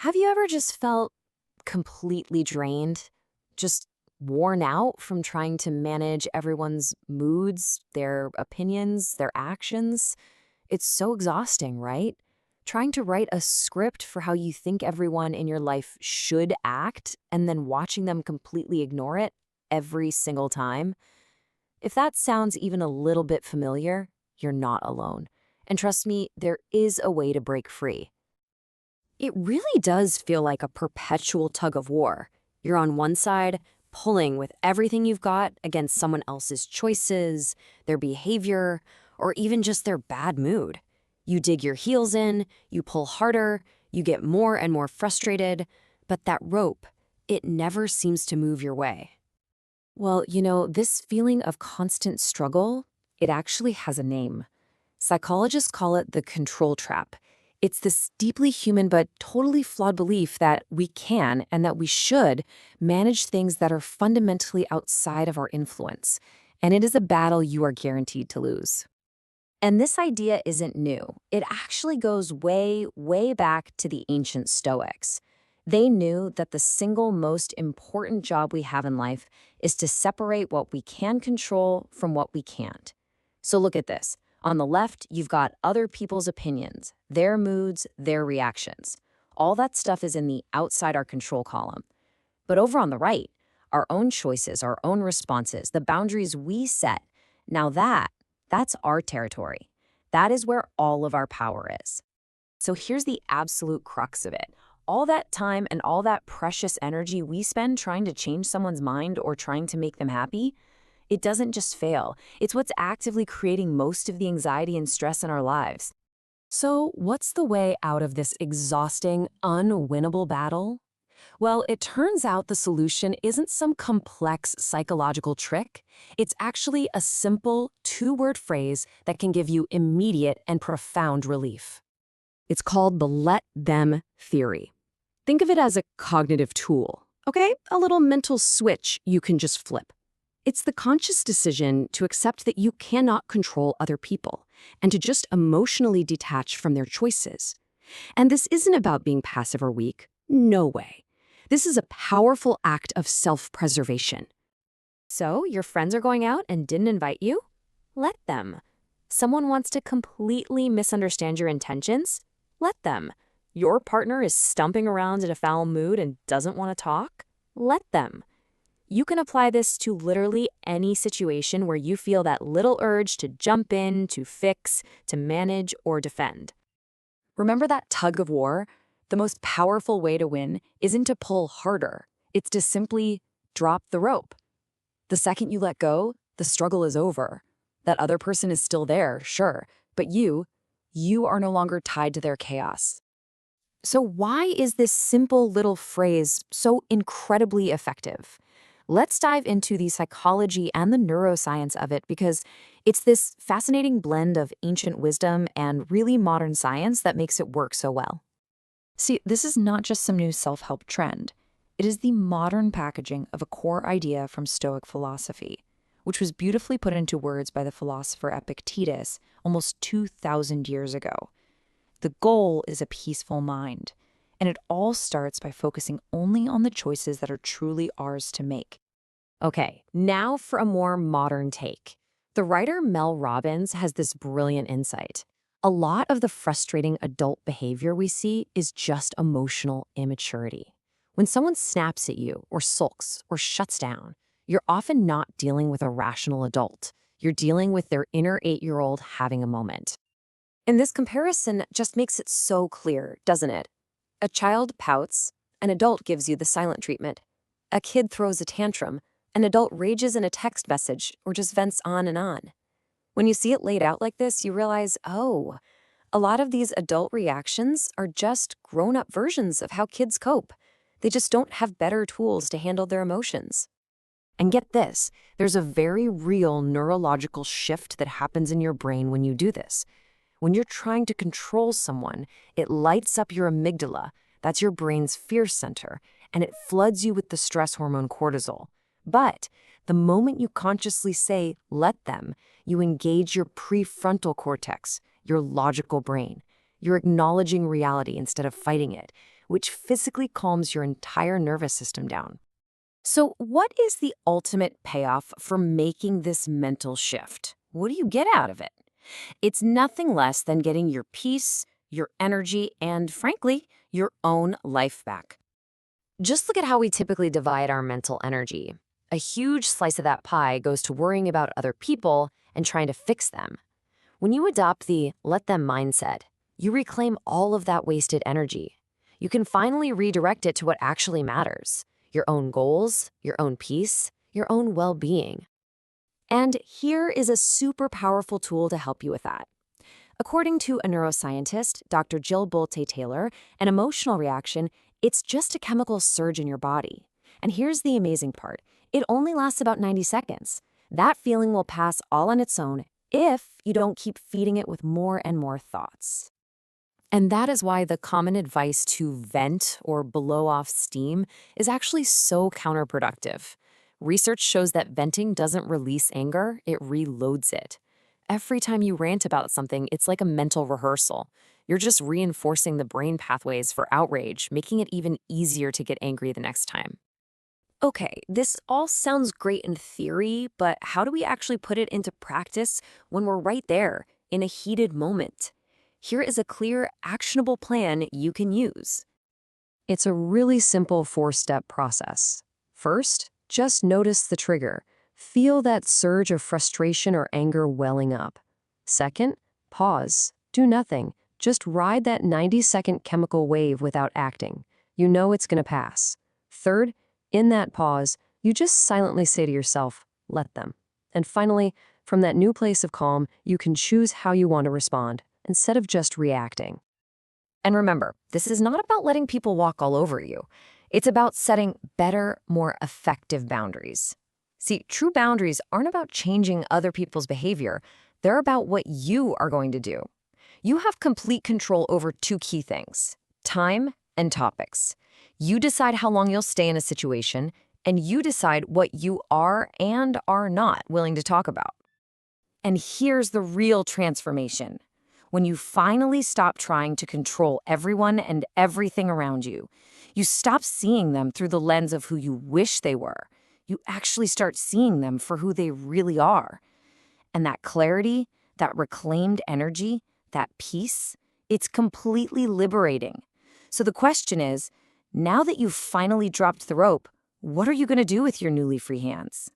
Have you ever just felt completely drained, just worn out from trying to manage everyone's moods, their opinions, their actions? It's so exhausting, right? Trying to write a script for how you think everyone in your life should act and then watching them completely ignore it every single time. If that sounds even a little bit familiar, you're not alone. And trust me, there is a way to break free. It really does feel like a perpetual tug of war. You're on one side, pulling with everything you've got against someone else's choices, their behavior, or even just their bad mood. You dig your heels in, you pull harder, you get more and more frustrated, but that rope, it never seems to move your way. Well, this feeling of constant struggle, it actually has a name. Psychologists call it the control trap. It's this deeply human but totally flawed belief that we can and that we should manage things that are fundamentally outside of our influence. And it is a battle you are guaranteed to lose. And this idea isn't new. It actually goes way, way back to the ancient Stoics. They knew that the single most important job we have in life is to separate what we can control from what we can't. So look at this. On the left, you've got other people's opinions, their moods, their reactions. All that stuff is in the outside our control column. But over on the right, our own choices, our own responses, the boundaries we set. Now that's our territory. That is where all of our power is. So here's the absolute crux of it. All that time and all that precious energy we spend trying to change someone's mind or trying to make them happy, it doesn't just fail. It's what's actively creating most of the anxiety and stress in our lives. So what's the way out of this exhausting, unwinnable battle? Well, it turns out the solution isn't some complex psychological trick. It's actually a simple two-word phrase that can give you immediate and profound relief. It's called the let them theory. Think of it as a cognitive tool, okay? A little mental switch you can just flip. It's the conscious decision to accept that you cannot control other people and to just emotionally detach from their choices. And this isn't about being passive or weak. No way. This is a powerful act of self-preservation. So, your friends are going out and didn't invite you? Let them. Someone wants to completely misunderstand your intentions? Let them. Your partner is stumping around in a foul mood and doesn't want to talk? Let them. You can apply this to literally any situation where you feel that little urge to jump in, to fix, to manage, or defend. Remember that tug of war? The most powerful way to win isn't to pull harder. It's to simply drop the rope. The second you let go, the struggle is over. That other person is still there, sure, but you are no longer tied to their chaos. So why is this simple little phrase so incredibly effective? Let's dive into the psychology and the neuroscience of it because it's this fascinating blend of ancient wisdom and really modern science that makes it work so well. See, this is not just some new self-help trend. It is the modern packaging of a core idea from Stoic philosophy, which was beautifully put into words by the philosopher Epictetus almost 2,000 years ago. The goal is a peaceful mind, and it all starts by focusing only on the choices that are truly ours to make. Okay, now for a more modern take. The writer Mel Robbins has this brilliant insight. A lot of the frustrating adult behavior we see is just emotional immaturity. When someone snaps at you, or sulks, or shuts down, you're often not dealing with a rational adult. You're dealing with their inner 8-year-old having a moment. And this comparison just makes it so clear, doesn't it? A child pouts, an adult gives you the silent treatment. A kid throws a tantrum, an adult rages in a text message or just vents on and on. When you see it laid out like this, you realize, oh, a lot of these adult reactions are just grown-up versions of how kids cope. They just don't have better tools to handle their emotions. And get this, there's a very real neurological shift that happens in your brain when you do this. When you're trying to control someone, it lights up your amygdala, that's your brain's fear center, and it floods you with the stress hormone cortisol. But the moment you consciously say, let them, you engage your prefrontal cortex, your logical brain. You're acknowledging reality instead of fighting it, which physically calms your entire nervous system down. So, what is the ultimate payoff for making this mental shift? What do you get out of it? It's nothing less than getting your peace, your energy, and frankly, your own life back. Just look at how we typically divide our mental energy. A huge slice of that pie goes to worrying about other people and trying to fix them. When you adopt the let them mindset, you reclaim all of that wasted energy. You can finally redirect it to what actually matters: your own goals, your own peace, your own well-being. And here is a super powerful tool to help you with that. According to a neuroscientist, Dr. Jill Bolte-Taylor, an emotional reaction, it's just a chemical surge in your body. And here's the amazing part. It only lasts about 90 seconds. That feeling will pass all on its own if you don't keep feeding it with more and more thoughts. And that is why the common advice to vent or blow off steam is actually so counterproductive. Research shows that venting doesn't release anger, it reloads it. Every time you rant about something, it's like a mental rehearsal. You're just reinforcing the brain pathways for outrage, making it even easier to get angry the next time. Okay, this all sounds great in theory, but how do we actually put it into practice when we're right there, in a heated moment? Here is a clear, actionable plan you can use. It's a really simple 4-step process. First, just notice the trigger. Feel that surge of frustration or anger welling up. Second, pause. Do nothing. Just ride that 90-second chemical wave without acting. You know it's going to pass. Third, in that pause, you just silently say to yourself, let them. And finally, from that new place of calm, you can choose how you want to respond, instead of just reacting. And remember, this is not about letting people walk all over you. It's about setting better, more effective boundaries. See, true boundaries aren't about changing other people's behavior. They're about what you are going to do. You have complete control over 2 key things: time and topics. You decide how long you'll stay in a situation, and you decide what you are and are not willing to talk about. And here's the real transformation. When you finally stop trying to control everyone and everything around you, you stop seeing them through the lens of who you wish they were. You actually start seeing them for who they really are. And that clarity, that reclaimed energy, that peace, it's completely liberating. So the question is, now that you've finally dropped the rope, what are you going to do with your newly free hands?